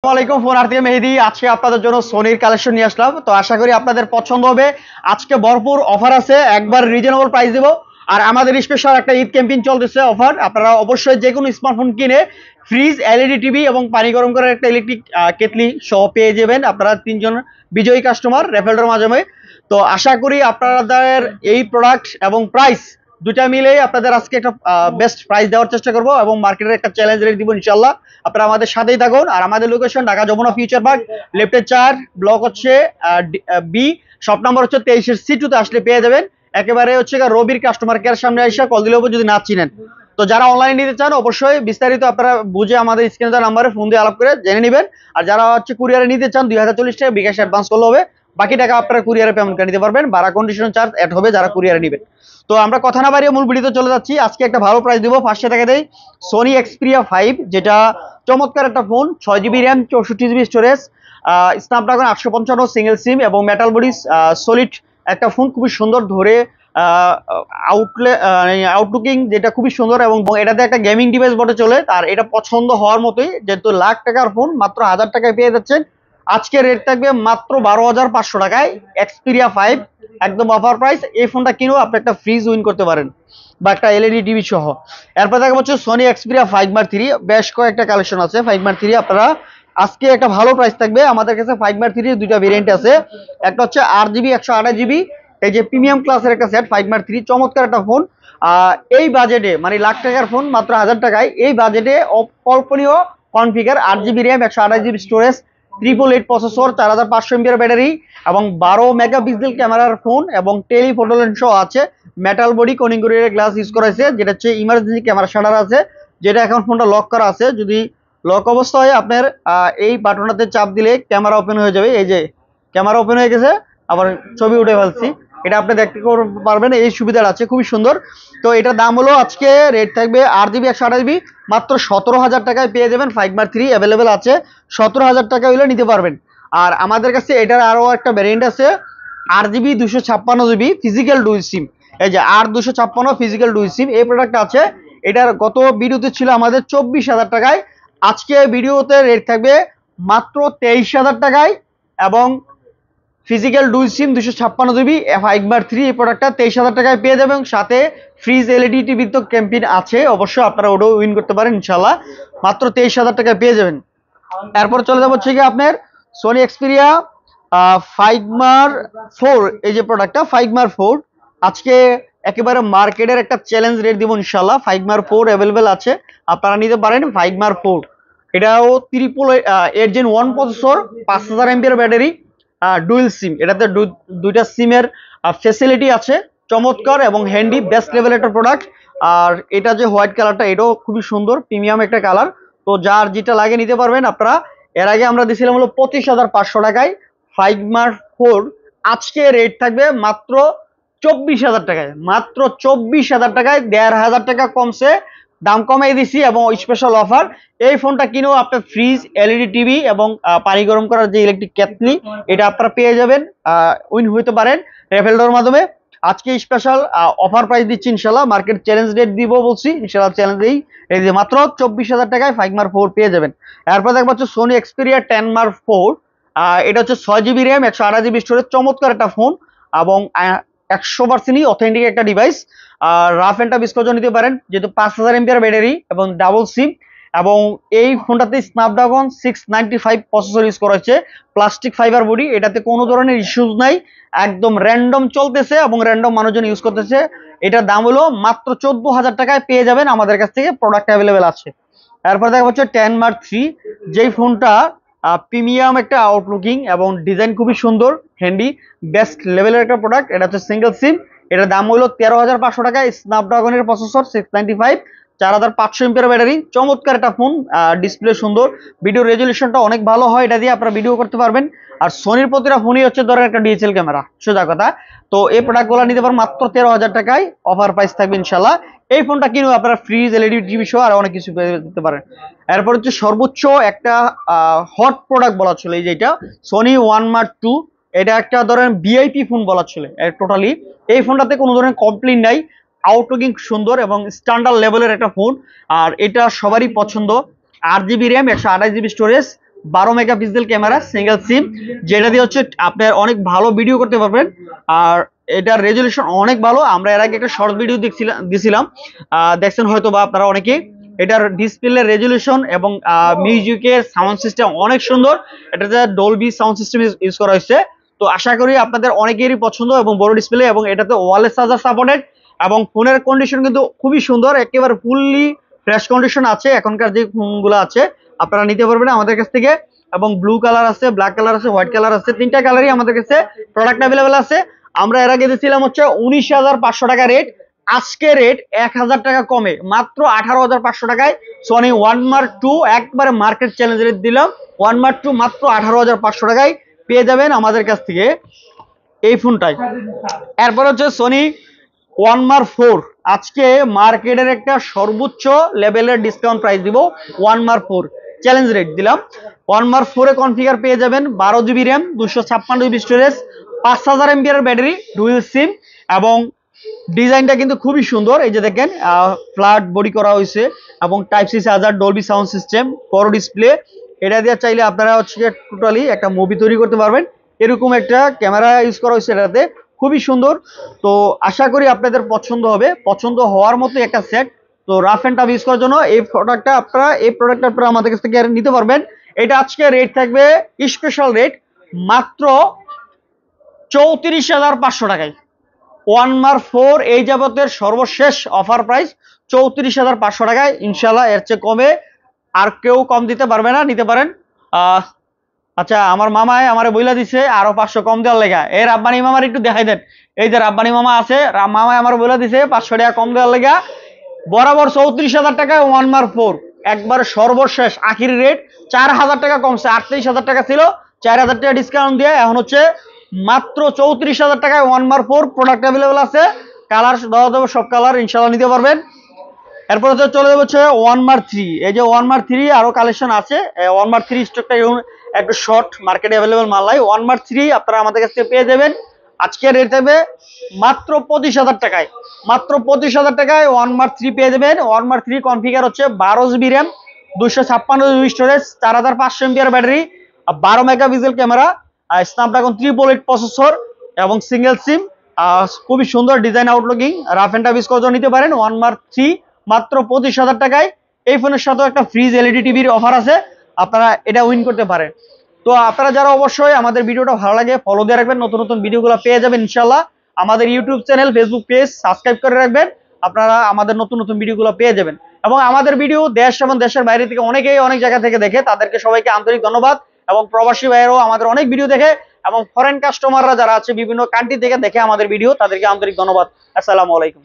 আসসালামাইকুম ফোন আর থেকে মেহেদি। আজকে আপনাদের জন্য সোনির কালেকশন নিয়ে আসলাম, তো আশা করি আপনাদের পছন্দ হবে। আজকে ভরপুর অফার আছে, একবার রিজনেবল প্রাইস দেবো। আর আমাদের স্পেশাল একটা ঈদ ক্যাম্পেইন চলতেছে অফার। আপনারা অবশ্যই যে কোনো স্মার্টফোন কিনে ফ্রিজ, এলইডি টিভি এবং পানি গরম করার একটা ইলেকট্রিক কেটলি সহ পেয়ে যাবেন। আপনারা তিনজন বিজয়ী কাস্টমার রেফেলডের মাধ্যমে। তো আশা করি আপনাদের এই প্রোডাক্ট এবং প্রাইস দুটা মিলে আপনাদের আজকে একটা বেস্ট প্রাইস দেওয়ার চেষ্টা করব এবং মার্কেটের একটা চ্যালেঞ্জ রেট দিব ইনশাল্লাহ। আপনারা আমাদের সাথেই থাকুন। আর আমাদের location Dhaka Jamuna future park, লেফটে 4 ব্লক হচ্ছে বি, শপ নাম্বার হচ্ছে 23 C2 তে আসলে পেয়ে যাবেন। একেবারে হচ্ছে রবির কাস্টমার কেয়ার সামনে এসে কল দিলে যদি না চিনেন। তো যারা অনলাইনে নিতে চান অবশ্যই বিস্তারিত আপনারা বুঝে আমাদের স্ক্রিনে দেওয়া নাম্বারে ফোন দিয়ে আলাপ করে জেনে নেবেন। আর যারা হচ্ছে কুরিয়ারে নিতে চান 2040 টাকা বিকাশ অ্যাডভান্স করলে হবে, বাকি টাকা আপনারা কুরিয়ারে পেমেন্ট করে নিতে পারবেন। ভাড়া কন্ডিশন চার্জ অ্যাড হবে যারা কুরিয়ারে নেবেন। তো আমরা কথা না বাড়িয়ে মূল ভিডিওতে চলে যাচ্ছি। আজকে একটা ভালো প্রাইস দিব। ফার্স্টে দেখা দেয় সোনি এক্সপিরিয়া 5, যেটা চমৎকার একটা ফোন। 6GB RAM, 64GB storage, snapdragon 855 single sim এবং মেটাল বডি সলিড একটা ফোন। খুবই সুন্দর ধরে আউটলুকিং যেটা খুবই সুন্দর এবং এটাতে একটা গেমিং ডিভাইস বটে চলে। আর এটা পছন্দ হওয়ার মতোই, যেহেতু লাখ টাকার ফোন মাত্র 1000 টাকায় পেয়ে যাচ্ছেন। আজকে রেট থাকবে মাত্র 12,500 টাকায় এক্সপিরিয়া 5, একদম অফার প্রাইস। এই ফোনটা কিনেও আপনি একটা ফ্রিজ উইন করতে পারেন বা একটা এলইডি টিভি সহ। এরপর দেখা হচ্ছে সোনি এক্সপিরিয়া 5 বেশ কয়েকটা কালেকশন আছে 5 আপনারা আজকে একটা ভালো প্রাইস থাকবে। আমাদের কাছে 5 দুইটা ভেরিয়েন্ট আছে। একটা হচ্ছে 8GB 128GB, এই যে প্রিমিয়াম ক্লাসের একটা সেট 5 চমৎকার একটা ফোন। এই বাজেটে মানে লাখ টাকার ফোন মাত্র 1000 টাকায়, এই বাজেটে অকল্পনীয় configure. 8GB RAM, 128GB storage, 888 processor, 4500 mAh battery এবং 12 মেগাপিক্সেল ক্যামেরার ফোন এবং টেলিফোটো লেন্স সহ আছে। মেটাল বডি কনিংগুরির গ্লাস ইউজ করা হয়েছে, যেটা হচ্ছে ইমার্জেন্সি ক্যামেরা শাটার আছে, যেটা এখন ফোনটা লক করা আছে। যদি লক অবস্থায় আপনার এই বাটনটাতে চাপ দিলে ক্যামেরা ওপেন হয়ে যাবে। এই যে ক্যামেরা ওপেন হয়ে গেছে, আবার ছবি উঠে ফেলছি, এটা আপনি দেখতে পারবেন। এই সুবিধাটা আছে, খুবই সুন্দর। তো এটার দাম হলো আজকে রেট থাকবে 8GB 128GB মাত্র 17,000 টাকায় পেয়ে যাবেন। 5 অ্যাভেলেবেল আছে, 17,000 টাকা হলে নিতে পারবেন। আর আমাদের কাছে এটার আরো একটা ভ্যারিয়েন্ট আছে 8GB 256GB physical dual SIM. এই যে 8 256 ফিজিক্যাল ডুয়াল সিম, এই প্রোডাক্ট আছে। এটার গত ভিডিওতে ছিল আমাদের 24,000 টাকায়, আজকে ভিডিওতে রেট থাকবে মাত্র 23,000 টাকায়। এবং ফিজিক্যাল ডুয়াল সিম 256GB 5 এই প্রোডাক্টটা 23,000 টাকায় পেয়ে যাবেন। সাথে ফ্রিজ, এলইডি টিভি তো ক্যাম্পেইন আছে, অবশ্যই আপনারা ওটাও উইন করতে পারেন ইনশাল্লাহ। মাত্র 23,000 টাকায় পেয়ে যাবেন। এরপর চলে যাবো হচ্ছে কি আপনার সোনি এক্সপিরিয়া 5 এই যে প্রোডাক্টটা 5 আজকে একেবারে মার্কেটের একটা চ্যালেঞ্জ রেট দিব ইনশাল্লাহ। 5 অ্যাভেলেবেল আছে, আপনারা নিতে পারেন 5 এটাও 8 Gen 1 processor, 5000 mAh battery, dual sim. এটাতে দুইটা সিমের ফ্যাসিলিটি আছে, চমৎকার এবং হ্যান্ডি বেস্ট লেভেল একটা প্রোডাক্ট। আর এটা যে হোয়াইট কালারটা, এটাও খুবই সুন্দর প্রিমিয়াম একটা কালার। তো যার যেটা লাগে নিতে পারবেন আপনারা। এর আগে আমরা দিছিলাম হলো 25,500 টাকায় 5 আজকে রেট থাকবে মাত্র 24,000 টাকায়। মাত্র 24,000 টাকায় 1,500 টাকা কমছে, দাম কমাই দিছি এবং স্পেশাল অফার। এই ফোনটা কিনেও আপনার ফ্রিজ, এলইডি টিভি এবং পানি গরম করার যে ইলেকট্রিক কেটলি, এটা আপনারা পেয়ে যাবেন, উইন হইতে পারেন রেফেলডোর মাধ্যমে। আজকে স্পেশাল অফার প্রাইস দিচ্ছি ইনশাল্লাহ, মার্কেট চ্যালেঞ্জ রেট দিব বলছি ইনশাল্লাহ। চ্যালেঞ্জেই এই যে মাত্র 24,000 টাকায় 5 পেয়ে যাবেন। এরপর দেখবো হচ্ছে সোনি এক্সপিরিয়া 10 এটা হচ্ছে 6GB র্যাম, 128GB স্টোরেজ, চমৎকার একটা ফোন এবং 100%ই অথেন্টিক একটা device. Rough and tough score নিতে পারেন, যেহেতু 5000 mAh ব্যাটারি এবং ডাবল সিম। এবং এই ফোনটাতে স্ন্যাপড্রাগন 695 প্রসেসর ইউজ করা হয়েছে, প্লাস্টিক ফাইবার বডি, এটাতে কোনো ধরনের ইস্যুজ নাই, একদম র্যান্ডম চলতেছে এবং র্যান্ডম মানুষজন ইউজ করতেছে। এটার দাম হলো মাত্র 14,000 টাকায় পেয়ে যাবেন আমাদের কাছ থেকে, প্রোডাক্ট অ্যাভেলেবেল আছে। এরপর দেখা হচ্ছে 10 যেই ফোনটা প্রিমিয়াম একটা আউটলুকিং এবং ডিজাইন খুবই সুন্দর, হ্যান্ডি বেস্ট লেভেলের একটা প্রোডাক্ট। এটা হচ্ছে সিঙ্গেল সিম, এটার দাম হলো 13,500 টাকায়। স্ন্যাপড্রাগনের প্রসেসর 695, 4500 mAh ব্যাটারি, চমৎকার একটা ফোন, ডিসপ্লে সুন্দর, ভিডিও রেজলিউশনটা অনেক ভালো হয়, এটা দিয়ে আপনারা ভিডিও করতে পারবেন। আর সোনির প্রতিটা ফোনই হচ্ছে ধরেন একটা ডিএসএল ক্যামেরা, সোজা কথা। তো এই প্রোডাক্টগুলো নিতে পারেন মাত্র 13,000 টাকায়, অফার প্রাইস থাকবে ইনশাল্লাহ। এই ফোনটা কিনেও আপনারা ফ্রিজ, এলইডি টিভি সহ আর অনেক কিছু দিতে পারেন। এরপর হচ্ছে সর্বোচ্চ একটা হট প্রোডাক্ট বলা ছিল এই যেটা সোনি 1 Mark II, এটা একটা ধরেন ভিআইপি ফোন বলা ছিল টোটালি। এই ফোনটাতে কোনো ধরনের কমপ্লেইন নাই, আউটলুকিং সুন্দর এবং স্ট্যান্ডার্ড লেভেলের একটা ফোন। আর এটা সবারই পছন্দ। 8GB RAM, 128GB storage, 12 megapixel camera single sim, যেটা দিয়ে হচ্ছে আপনার অনেক ভালো ভিডিও করতে পারবেন। আর এটার রেজলিউশন অনেক ভালো। আমরা এর আগে একটা শর্ট ভিডিও দিছিলাম, দেখছেন হয়তো বা আপনারা অনেকে। এটার ডিসপ্লে রেজলিউশন এবং মিউজিকের সাউন্ড সিস্টেম অনেক সুন্দর। এটাতে ডলবি সাউন্ড সিস্টেম ইউজ করা হয়েছে। তো আশা করি আপনাদের অনেকেরই পছন্দ, এবং বড় ডিসপ্লে, এবং এটাতে ওয়্যারলেস চার্জার সাপোর্টেড, এবং ফোনের কন্ডিশন কিন্তু খুবই সুন্দর, একেবারে ফুললি ফ্রেশ কন্ডিশন আছে। এখনকার যে ফোনগুলো আছে আপনারা নিতে পারবেন আমাদের কাছ থেকে। এবং ব্লু কালার আছে, ব্ল্যাক কালার আছে, হোয়াইট কালার আছে, তিনটা কালারই আমাদের কাছে প্রোডাক্ট অ্যাভেলেবেল আছে। আমরা এর আগে দিয়েছিলাম হচ্ছে 19,500 টাকা রেট। আজকে রেট 1,000 টাকা কমে মাত্র 18,500 টাকায় সনি ওয়ানমার্ক 2 একবারে মার্কেট চ্যালেঞ্জ রেট দিলাম। ওয়ানমার্ক 2 মাত্র 18,500 টাকায় পেয়ে যাবেন আমাদের কাছ থেকে এই ফোনটাই। এরপর হচ্ছে সনি ওয়ানমার 4, আজকে মার্কেটের একটা সর্বোচ্চ লেভেলের ডিসকাউন্ট প্রাইস দিব। ওয়ানমার 4 চ্যালেঞ্জ রেট দিলাম। ওয়ানমার 4 এ কনফিগার পেয়ে যাবেন 12 জিবি র্যাম, 256 জিবি স্টোরেজ, 5000 এমপিআর ব্যাটারি, ডুয়েল সিম, এবং ডিজাইনটা কিন্তু খুবই সুন্দর। এই যে দেখেন ফ্ল্যাট বডি করা হয়েছে, এবং type C charger, Dolby sound system, বড় ডিসপ্লে। এটা দিয়ে চাইলে আপনারা হচ্ছে টোটালি একটা মুভি তৈরি করতে পারবেন। এরকম একটা ক্যামেরা ইউজ করা হয়েছে এটাতে, খুবই সুন্দর। তো আশা করি আপনাদের পছন্দ হবে, পছন্দ হওয়ার মতো একটা সেট। তো রাফ এন্ড টাফ ইউজ করার জন্য এই প্রোডাক্টটা আপনারা আমাদের কাছ থেকে নিতে পারবেন। এটা আজকে রেট থাকবে স্পেশাল রেট মাত্র 34,500 টাকায়। ওয়ানমার 4 এই যাবতের সর্বশেষ অফার প্রাইস 34,500 টাকায়। ইনশাল্লাহ এর চেয়ে কমে আর কেউ কম দিতে পারবে না, নিতে পারেন। আচ্ছা, আমার মামায় আমারে বইলা দিছে আরো 500 কম দেওয়ার লেগা। এই রাব্বানি মামার একটু দেখাই দেন। এই যে রাব্বানি মামা আছে, মামায় আমার বইলা দিছে 500 টাকা কম দেওয়ার লেগা। বরাবর 34,000 টাকায় ওয়ানমার 4 একবার সর্বশেষ আখির রেট। 4,000 টাকা কমছে, 38,000 টাকা ছিল, 4,000 টাকা ডিসকাউন্ট দিয়ে এখন হচ্ছে মাত্র 34,000 টাকায় ওয়ানমার 4 প্রোডাক্ট অ্যাভেলেবল আছে। কালার দেওয়া যাবে, সব কালার ইনশাল্লাহ নিতে পারবেন। এরপর হচ্ছে চলে যাবে হচ্ছে ওয়ানমার 3। এই যে ওয়ানমার 3 আরো কালেকশন আছে। ওয়ানমার 3 স্টকটা একটু শর্ট, মার্কেটে অ্যাভেলেবল মাল নাই। ওয়ানমার 3 আপনারা আমাদের কাছ থেকে পেয়ে যাবেন আজকে রেট থাকবে মাত্র 25,000 টাকায়। মাত্র 25,000 টাকায় ওয়ানমার 3 পেয়ে যাবেন। ওয়ানমার 3 কনফিগার হচ্ছে 12 GB RAM, 256 GB storage, 4500 MPR battery, 12 megapixel camera, Snapdragon 388 processor, এবং সিঙ্গেল সিম। খুবই সুন্দর design, outlooking. Rough and tough use করার জন্য নিতে পারেন ওয়ানমার 3 মাত্র 25,000 টাকায়। এই ফোনের সাথে একটা ফ্রিজ এলইডি টিভির অফার আছে, আপনারা এটা উইন করতে পারেন। তো আপনারা যারা অবশ্যই আমাদের ভিডিওটা ভালো লাগে ফলো দিয়ে রাখবেন, নতুন নতুন ভিডিওগুলো পেয়ে যাবেন ইনশাল্লাহ। আমাদের YouTube channel, Facebook page subscribe করে রাখবেন, আপনারা আমাদের নতুন নতুন ভিডিওগুলো পেয়ে যাবেন। এবং আমাদের ভিডিও দেশ এবং দেশের বাইরে থেকে অনেকেই অনেক জায়গা থেকে দেখে, তাদেরকে সবাইকে আন্তরিক ধন্যবাদ। এবং প্রবাসী ভাইয়েরাও আমাদের অনেক ভিডিও দেখে, এবং ফরেন কাস্টমাররা যারা আছে বিভিন্ন কান্ট্রি থেকে দেখে আমাদের ভিডিও, তাদেরকে আন্তরিক ধন্যবাদ। আসসালামু আলাইকুম।